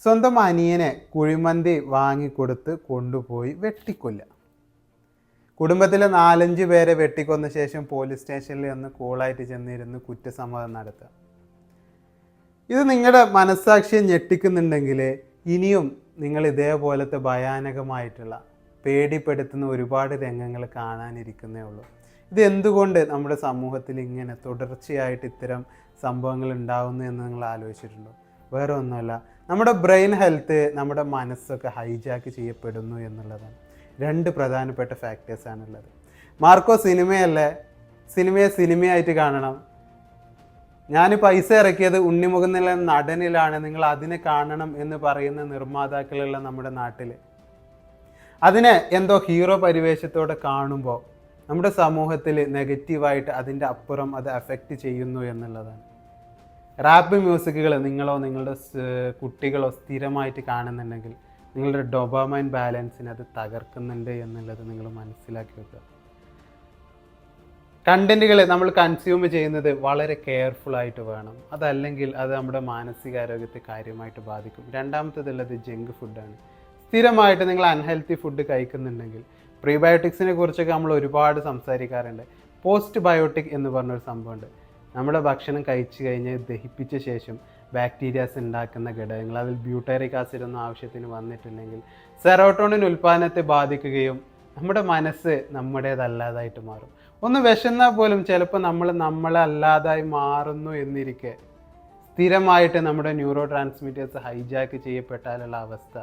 സ്വന്തം അനിയനെ കുഴിമന്തി വാങ്ങിക്കൊടുത്ത് കൊണ്ടുപോയി വെട്ടിക്കൊല്ല. കുടുംബത്തിലെ 4-5 പേരെ വെട്ടിക്കൊന്ന ശേഷം പോലീസ് സ്റ്റേഷനിൽ ഒന്ന് കൂളായിട്ട് ചെന്നിരുന്ന് കുറ്റസമ്മതം നടത്തുക. ഇത് നിങ്ങളുടെ മനസ്സാക്ഷിയെ ഞെട്ടിക്കുന്നുണ്ടെങ്കിൽ ഇനിയും നിങ്ങൾ ഇതേപോലത്തെ ഭയാനകമായിട്ടുള്ള പേടിപ്പെടുത്തുന്ന ഒരുപാട് രംഗങ്ങൾ കാണാനിരിക്കുന്നേ ഉള്ളൂ. ഇത് എന്തുകൊണ്ട് നമ്മുടെ സമൂഹത്തിൽ ഇങ്ങനെ തുടർച്ചയായിട്ട് ഇത്തരം സംഭവങ്ങൾ ഉണ്ടാകുന്നു എന്ന് നിങ്ങൾ ആലോചിച്ചിട്ടുണ്ടോ? വേറെ ഒന്നുമല്ല, നമ്മുടെ ബ്രെയിൻ ഹെൽത്ത്, നമ്മുടെ മനസ്സൊക്കെ ഹൈജാക്ക് ചെയ്യപ്പെടുന്നു എന്നുള്ളതാണ്. 2 പ്രധാനപ്പെട്ട ഫാക്ടേഴ്സാണുള്ളത്. മാർക്കോ സിനിമയല്ലേ, സിനിമയെ സിനിമയായിട്ട് കാണണം. ഞാൻ പൈസ ഇറക്കിയത് ഉണ്ണിമുഖം എന്നുള്ള നടനിലാണ്, നിങ്ങൾ അതിനെ കാണണം എന്ന് പറയുന്ന നിർമ്മാതാക്കളുള്ള നമ്മുടെ നാട്ടിൽ അതിനെ എന്തോ ഹീറോ പരിവേഷത്തോടെ കാണുമ്പോൾ നമ്മുടെ സമൂഹത്തിൽ നെഗറ്റീവായിട്ട് അതിൻ്റെ അപ്പുറം അത് അഫക്റ്റ് ചെയ്യുന്നു എന്നുള്ളതാണ്. റാപ്പ് മ്യൂസിക്കുകൾ നിങ്ങളോ നിങ്ങളുടെ കുട്ടികളോ സ്ഥിരമായിട്ട് കാണുന്നുണ്ടെങ്കിൽ നിങ്ങളുടെ ഡോപാമൈൻ ബാലൻസിനെ അത് തകർക്കുന്നുണ്ട് എന്നുള്ളത് നിങ്ങൾ മനസ്സിലാക്കി വെക്കുക. കണ്ടൻറ്റുകൾ നമ്മൾ കൺസ്യൂം ചെയ്യുന്നത് വളരെ കെയർഫുള്ളായിട്ട് വേണം, അതല്ലെങ്കിൽ അത് നമ്മുടെ മാനസികാരോഗ്യത്തെ കാര്യമായിട്ട് ബാധിക്കും. രണ്ടാമത്തേതുള്ളത് ജങ്ക് ഫുഡാണ്. സ്ഥിരമായിട്ട് നിങ്ങൾ അൺഹെൽത്തി ഫുഡ് കഴിക്കുന്നുണ്ടെങ്കിൽ, പ്രീബയോട്ടിക്സിനെ കുറിച്ചൊക്കെ നമ്മൾ ഒരുപാട് സംസാരിക്കാറുണ്ട്. പോസ്റ്റ് ബയോട്ടിക് എന്ന് പറഞ്ഞൊരു സംഭവമുണ്ട്. നമ്മുടെ ഭക്ഷണം കഴിച്ചു കഴിഞ്ഞ് ദഹിപ്പിച്ച ശേഷം ബാക്ടീരിയാസ് ഉണ്ടാക്കുന്ന ഘടകങ്ങൾ, അതിൽ ബ്യൂട്ടറിക് ആസിഡ് ഒന്നും ആവശ്യത്തിന് വന്നിട്ടുണ്ടെങ്കിൽ സെറോട്ടോണിൻ ഉൽപ്പാദനത്തെ ബാധിക്കുകയും നമ്മുടെ മനസ്സ് നമ്മുടേതല്ലാതായിട്ട് മാറും. ഒന്ന് വിശന്നാൽ പോലും ചിലപ്പോൾ നമ്മളല്ലാതായി മാറുന്നു എന്നിരിക്കെ സ്ഥിരമായിട്ട് നമ്മുടെ ന്യൂറോ ട്രാൻസ്മിറ്റേഴ്സ് ഹൈജാക്ക് ചെയ്യപ്പെട്ടാലുള്ള അവസ്ഥ,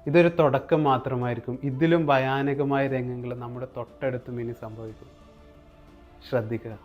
ഇതൊരു തുടക്കം മാത്രമായിരിക്കും. ഇതിലും ഭയാനകമായ രംഗങ്ങൾ നമ്മുടെ തൊട്ടടുത്തും ഇനി സംഭവിക്കും. ശ്രദ്ധിക്കുക.